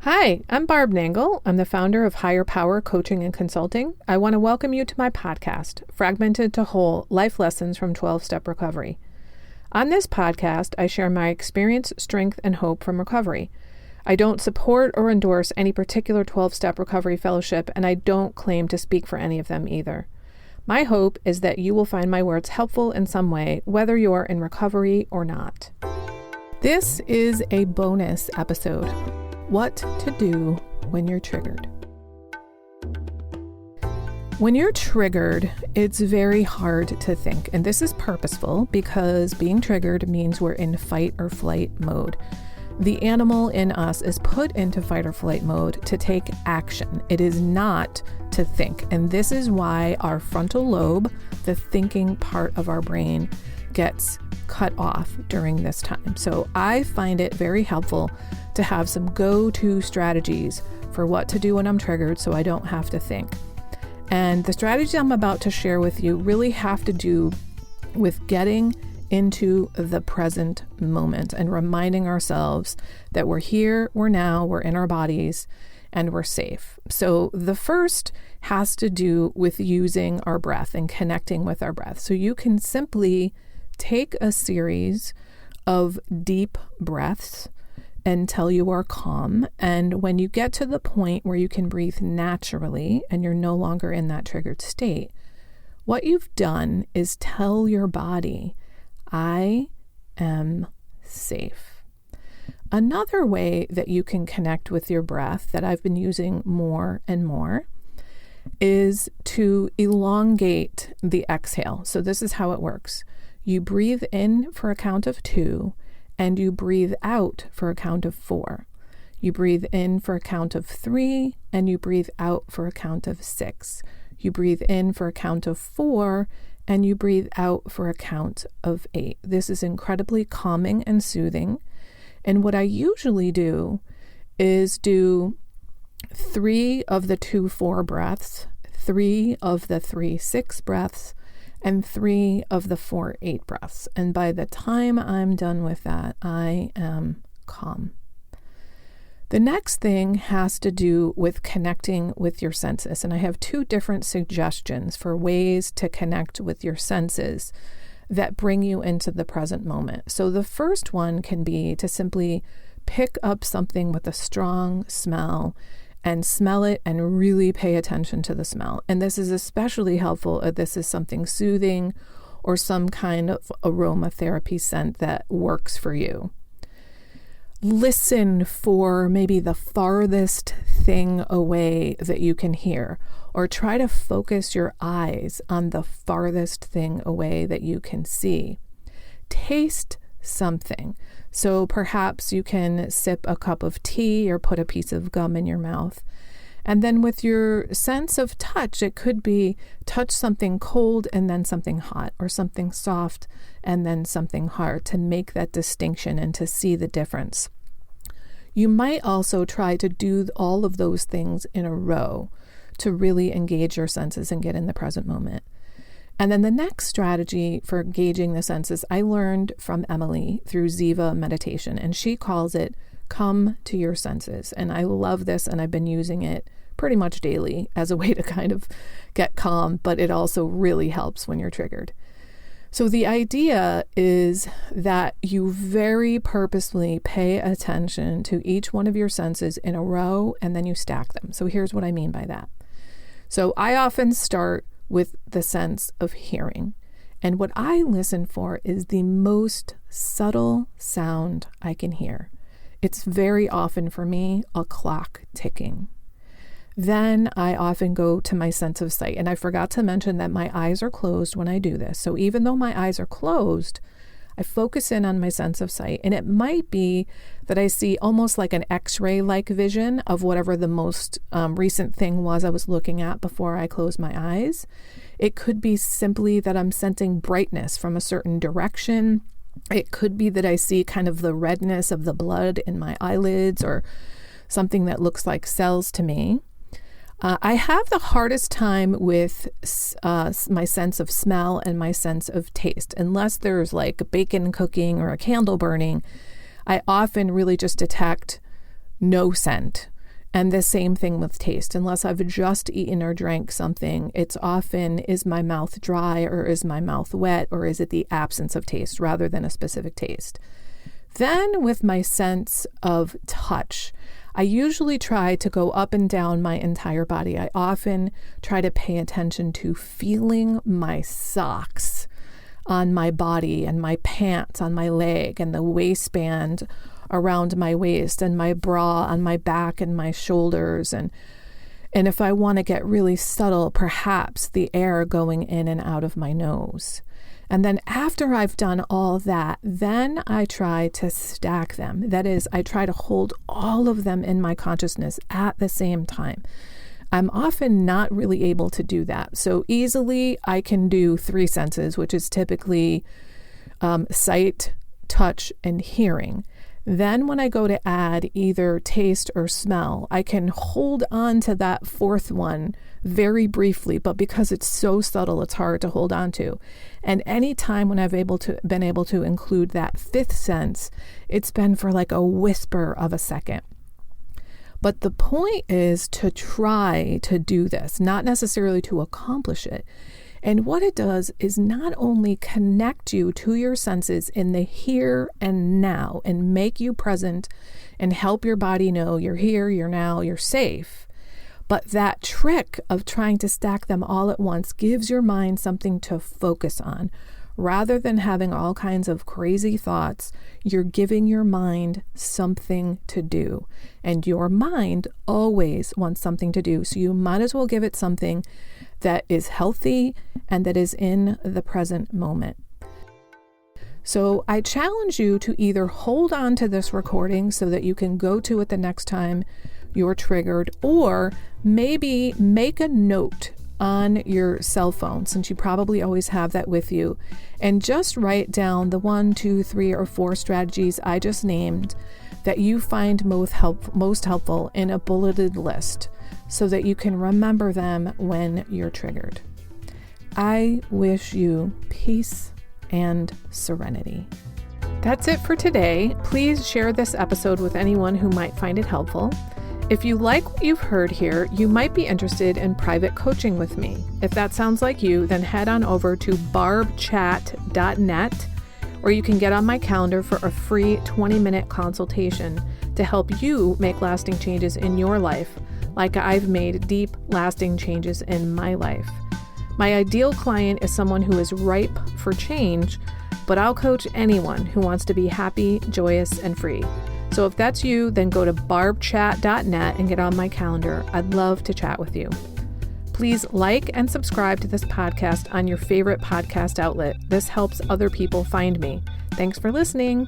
Hi, I'm Barb Nangle. I'm the founder of Higher Power Coaching and Consulting. I want to welcome you to my podcast, Fragmented to Whole: Life Lessons from 12-Step Recovery. On this podcast, I share my experience, strength, and hope from recovery. I don't support or endorse any particular 12-Step Recovery Fellowship, and I don't claim to speak for any of them either. My hope is that you will find my words helpful in some way, whether you're in recovery or not. This is a bonus episode. What to do when you're triggered. When you're triggered, it's very hard to think, and this is purposeful because being triggered means we're in fight or flight mode. The animal in us is put into fight or flight mode to take action. It is not to think, and this is why our frontal lobe, the thinking part of our brain, gets cut off during this time. So I find it very helpful to have some go-to strategies for what to do when I'm triggered so I don't have to think. And the strategies I'm about to share with you really have to do with getting into the present moment and reminding ourselves that we're here, we're now, we're in our bodies, and we're safe. So the first has to do with using our breath and connecting with our breath. So you can simply take a series of deep breaths until you are calm. And when you get to the point where you can breathe naturally and you're no longer in that triggered state, what you've done is tell your body, I am safe. Another way that you can connect with your breath that I've been using more and more is to elongate the exhale. So this is how it works. You breathe in for a count of 2 and you breathe out for a count of 4. You breathe in for a count of 3 and you breathe out for a count of 6. You breathe in for a count of 4 and you breathe out for a count of 8. This is incredibly calming and soothing. And what I usually do is do 3 of the 2-4 breaths, 3 of the 3-6 breaths, and 3 of the 4-8 breaths. And by the time I'm done with that, I am calm. The next thing has to do with connecting with your senses. And I have 2 different suggestions for ways to connect with your senses that bring you into the present moment. So the first one can be to simply pick up something with a strong smell and smell it and really pay attention to the smell. And this is especially helpful if this is something soothing or some kind of aromatherapy scent that works for you. Listen for maybe the farthest thing away that you can hear, or try to focus your eyes on the farthest thing away that you can see. Taste something. So perhaps you can sip a cup of tea or put a piece of gum in your mouth. And then with your sense of touch, it could be touch something cold and then something hot, or something soft and then something hard, to make that distinction and to see the difference. You might also try to do all of those things in a row to really engage your senses and get in the present moment. And then the next strategy for engaging the senses I learned from Emily through Ziva meditation, and she calls it come to your senses. And I love this, and I've been using it pretty much daily as a way to kind of get calm, but it also really helps when you're triggered. So the idea is that you very purposefully pay attention to each one of your senses in a row, and then you stack them. So here's what I mean by that. So I often start with the sense of hearing. And what I listen for is the most subtle sound I can hear. It's very often for me a clock ticking. Then I often go to my sense of sight. And I forgot to mention that my eyes are closed when I do this. So even though my eyes are closed, I focus in on my sense of sight. And it might be that I see almost like an X-ray-like vision of whatever the most recent thing was I was looking at before I closed my eyes. It could be simply that I'm sensing brightness from a certain direction. It could be that I see kind of the redness of the blood in my eyelids, or something that looks like cells to me. I have the hardest time with my sense of smell and my sense of taste. Unless there's like bacon cooking or a candle burning, I often really just detect no scent And the same thing with taste. Unless I've just eaten or drank something, it's often, is my mouth dry or is my mouth wet, or is it the absence of taste rather than a specific taste? Then with my sense of touch, I usually try to go up and down my entire body. I often try to pay attention to feeling my socks on my body and my pants on my leg and the waistband around my waist and my bra on my back and my shoulders. And if I want to get really subtle, perhaps the air going in and out of my nose. And then after I've done all that, then I try to stack them. That is, I try to hold all of them in my consciousness at the same time. I'm often not really able to do that. So easily I can do 3 senses, which is typically sight, touch, and hearing. Then when I go to add either taste or smell, I can hold on to that 4th one very briefly, but because it's so subtle, it's hard to hold on to. And any time when I've been able to include that 5th sense, it's been for like a whisper of a second. But the point is to try to do this, not necessarily to accomplish it. And what it does is not only connect you to your senses in the here and now and make you present and help your body know you're here, you're now, you're safe, but that trick of trying to stack them all at once gives your mind something to focus on. Rather than having all kinds of crazy thoughts, you're giving your mind something to do. And your mind always wants something to do. So you might as well give it something that is healthy and that is in the present moment. So I challenge you to either hold on to this recording so that you can go to it the next time you're triggered, or maybe make a note on your cell phone, since you probably always have that with you, and just write down the 1, 2, 3, or 4 strategies I just named that you find most helpful in a bulleted list so that you can remember them when you're triggered. I wish you peace and serenity. That's it for today. Please share this episode with anyone who might find it helpful. If you like what you've heard here, you might be interested in private coaching with me. If that sounds like you, then head on over to barbchat.net, or you can get on my calendar for a free 20-minute consultation to help you make lasting changes in your life, like I've made deep, lasting changes in my life. My ideal client is someone who is ripe for change, but I'll coach anyone who wants to be happy, joyous, and free. So if that's you, then go to barbchat.net and get on my calendar. I'd love to chat with you. Please like and subscribe to this podcast on your favorite podcast outlet. This helps other people find me. Thanks for listening.